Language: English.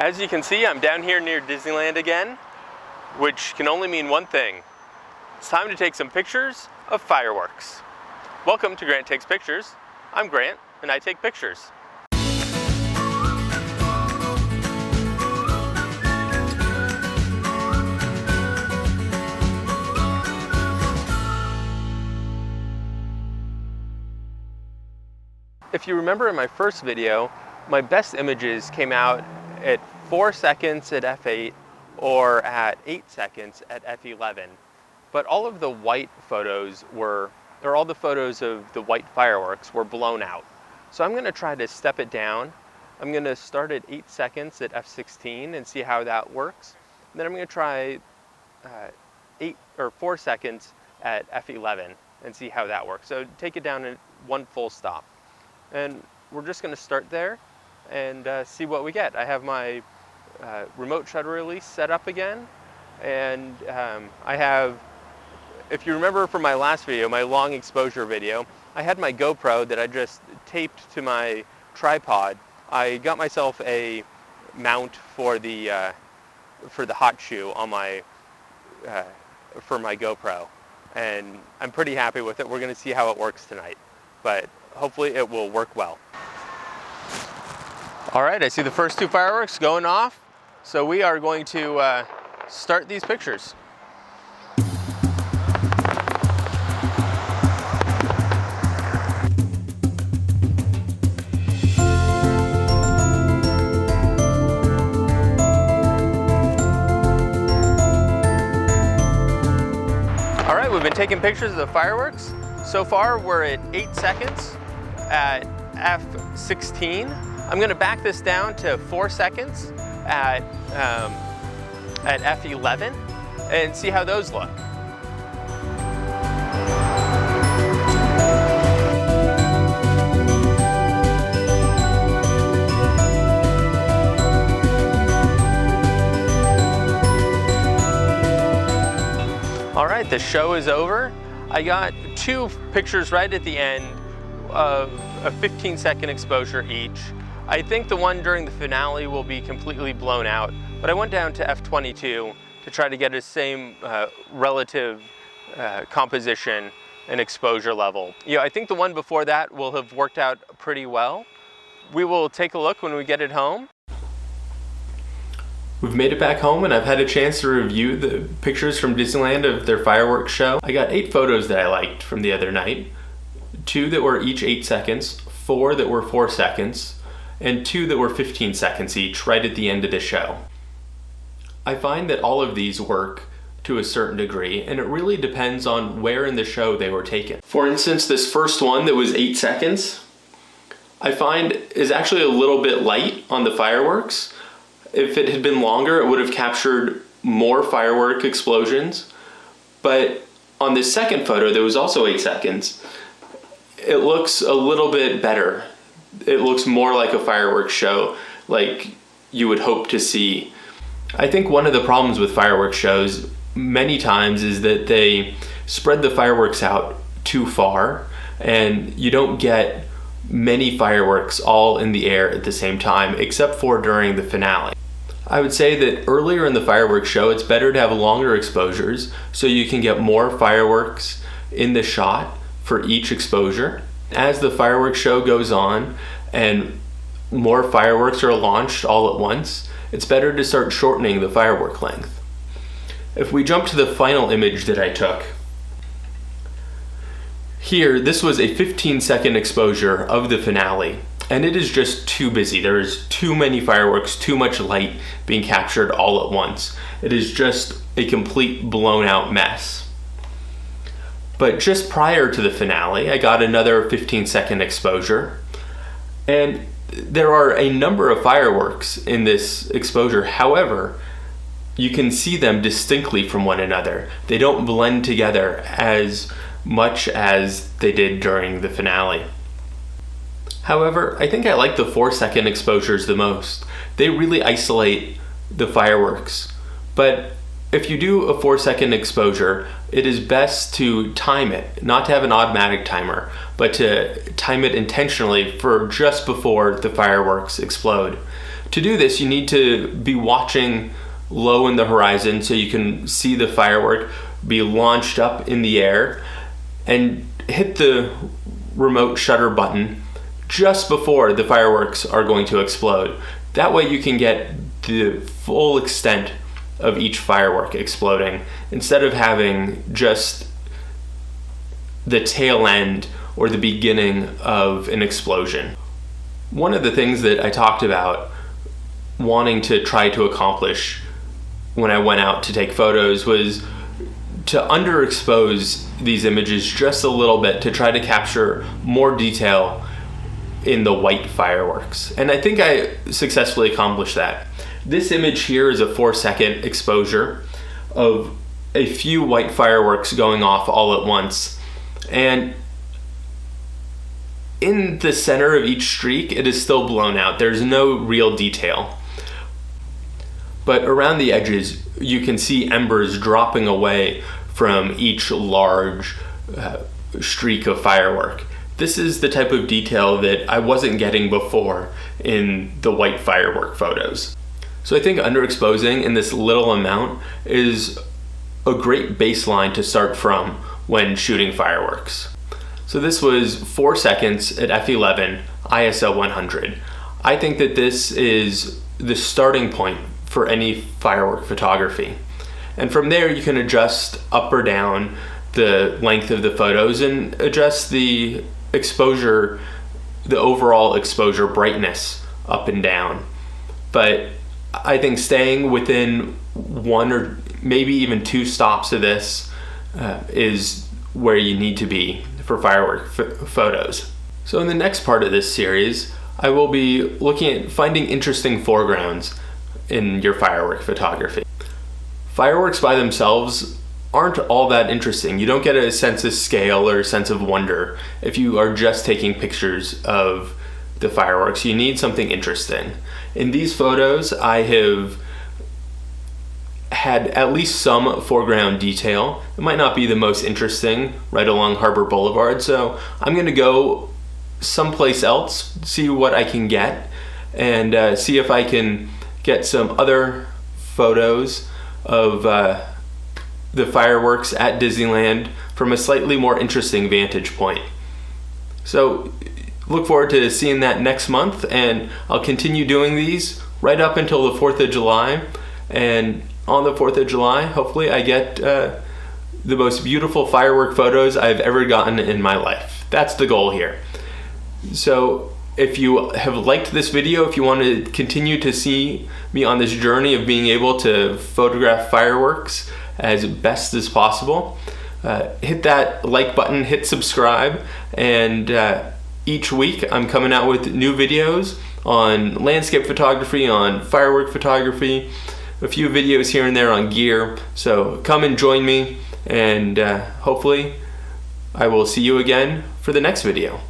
As you can see, I'm down here near Disneyland again, which can only mean one thing. It's time to take some pictures of fireworks. Welcome to Grant Takes Pictures. I'm Grant, and I take pictures. If you remember in my first video, my best images came out at 4 seconds at f8 or at 8 seconds at f11. But all of the white photos all the photos of the white fireworks were blown out. So I'm going to try to step it down. I'm going to start at 8 seconds at f16 and see how that works. And then I'm going to try 4 seconds at f11 and see how that works. So take it down at one full stop. And we're just going to start there and see what we get. I have my remote shutter release set up again, and I have, if you remember from my last video, my long exposure video, I had my GoPro that I just taped to my tripod. I got myself a mount for the hot shoe on my for my GoPro, and I'm pretty happy with it. We're going to see how it works tonight, but hopefully it will work well. All right, I see the first two fireworks going off, so we are going to start these pictures. All right, we've been taking pictures of the fireworks. So far, we're at 8 seconds at f16. I'm going to back this down to 4 seconds at f11 and see how those look. All right, the show is over. I got two pictures right at the end of a 15-second exposure each. I think the one during the finale will be completely blown out, but I went down to f22 to try to get the same relative composition and exposure level. I think the one before that will have worked out pretty well. We will take a look when we get it home. We've made it back home, and I've had a chance to review the pictures from Disneyland of their fireworks show. I got 8 photos that I liked from the other night, 2 that were each 8 seconds, 4 that were 4 seconds, and 2 that were 15 seconds each right at the end of the show. I find that all of these work to a certain degree, and it really depends on where in the show they were taken. For instance, this first one that was 8 seconds, I find is actually a little bit light on the fireworks. If it had been longer, it would have captured more firework explosions. But on this second photo that was also 8 seconds, it looks a little bit better. It looks more like a fireworks show, like you would hope to see. I think one of the problems with fireworks shows many times is that they spread the fireworks out too far, and you don't get many fireworks all in the air at the same time, except for during the finale. I would say that earlier in the fireworks show, it's better to have longer exposures so you can get more fireworks in the shot for each exposure. As the fireworks show goes on and more fireworks are launched all at once, it's better to start shortening the firework length. If we jump to the final image that I took, here, this was a 15-second exposure of the finale, and it is just too busy. There is too many fireworks, too much light being captured all at once. It is just a complete blown out mess. But just prior to the finale, I got another 15-second exposure, and there are a number of fireworks in this exposure. However, you can see them distinctly from one another. They don't blend together as much as they did during the finale. However, I think I like the 4-second exposures the most. They really isolate the fireworks. But if you do a 4-second exposure, it is best to time it, not to have an automatic timer, but to time it intentionally for just before the fireworks explode. To do this, you need to be watching low in the horizon so you can see the firework be launched up in the air, and hit the remote shutter button just before the fireworks are going to explode. That way you can get the full extent of each firework exploding instead of having just the tail end or the beginning of an explosion. One of the things that I talked about wanting to try to accomplish when I went out to take photos was to underexpose these images just a little bit to try to capture more detail in the white fireworks. And I think I successfully accomplished that. This image here is a 4-second exposure of a few white fireworks going off all at once. And in the center of each streak, it is still blown out. There's no real detail. But around the edges, you can see embers dropping away from each large streak of firework. This is the type of detail that I wasn't getting before in the white firework photos. So I think underexposing in this little amount is a great baseline to start from when shooting fireworks. So this was 4 seconds at f11, ISO 100. I think that this is the starting point for any firework photography. And from there you can adjust up or down the length of the photos and adjust the exposure, the overall exposure brightness up and down. But I think staying within 1 or maybe even 2 stops of this is where you need to be for firework photos. So in the next part of this series, I will be looking at finding interesting foregrounds in your firework photography. Fireworks by themselves aren't all that interesting. You don't get a sense of scale or a sense of wonder if you are just taking pictures of the fireworks. You need something interesting. In these photos, I have had at least some foreground detail. It might not be the most interesting right along Harbor Boulevard, so I'm gonna go someplace else, see what I can get, and see if I can get some other photos of the fireworks at Disneyland from a slightly more interesting vantage point. So look forward to seeing that next month, and I'll continue doing these right up until the 4th of July. And on the 4th of July, hopefully I get the most beautiful firework photos I've ever gotten in my life. That's the goal here. So if you have liked this video, if you want to continue to see me on this journey of being able to photograph fireworks as best as possible, hit that like button, hit subscribe, and each week I'm coming out with new videos on landscape photography, on firework photography, a few videos here and there on gear. So come and join me, and hopefully I will see you again for the next video.